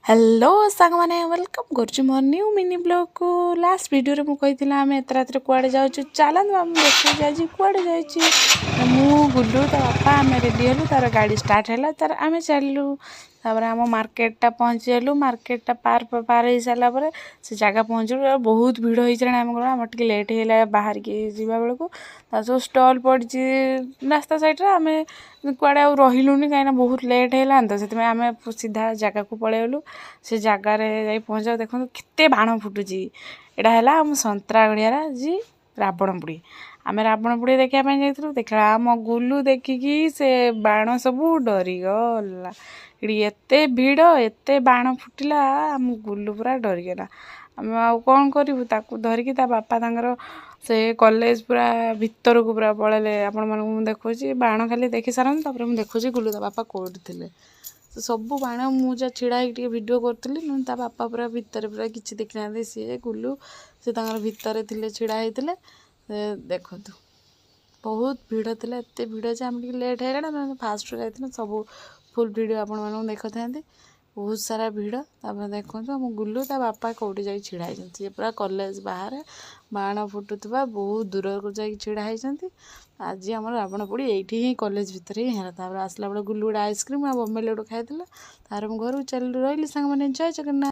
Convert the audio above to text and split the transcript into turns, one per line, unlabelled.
Hello सांग मैंने welcome कर मोर न्यू मिनी ब्लॉग को लास्ट वीडियो रे मुझे आम एत रात कुआड़े जाऊँ चलतु आम देखिए आज कुआड़े जा गुलू ता बापा आम रेडी हलु तार गाड़ी स्टार्ट है तार आम चलू तापर आम मार्केटा पहुँचीगलु मार्केटा पार पार हो सारापर से जगह पहुँचलु बहुत भिड़ होती आम कौन आम टे लेट है बाहर की जावा बेलू सब स्टल पड़ी रास्ता साइड आम कुआड़े आ रही कहीं बहुत लेट है तो से आम सीधा जगह को पलैलु से जगार पहुँचा देखो केते बाण फुटुची एटा है आम संतरा गड़ियार जी रावण पुड़ी आम रावण पुड़ी देखा जाइलु देखा आम गुलू देखिकी से बाण सब डरीगला एते भिड़ एते बाण फुटिला आम गुलू पूरा डरीगला आम आउ कौन करूँ ताकू धरिकी ता बापा तांकर से कॉलेज पूरा भितर को पूरा पलैले आपण मानू देखुची बाण खाली देखी सारन तापर मुझे देखुची गुलू ता बापा कोठी थिले सब बाण मुझे छिड़ा वीडियो करी ता बापा पूरा भितर पूरा किसी देखी ना सी गुलू से भितर थे छिड़ा होते देखु बहुत भिड़ थी एत भिड़ से आम लेट है फास्ट जाइए सब फुल वीडियो आपण मानू देखा था बहुत सारा भिड़ तापर देखो आम गुलू ता बापा कौटी जा छिड़ा होती पूरा कॉलेज बाहर बाण फुटुवा बहुत दूर को जा छिड़ा होती आज आम रावण पोड़ी ये ही कॉलेज भितर ही है तापर आसला बेले गुलू गोटे आइसक्रीम आ बम्बे लड्डू खाई तार घर चल रही सांग मैंने जय जगन्नाथ।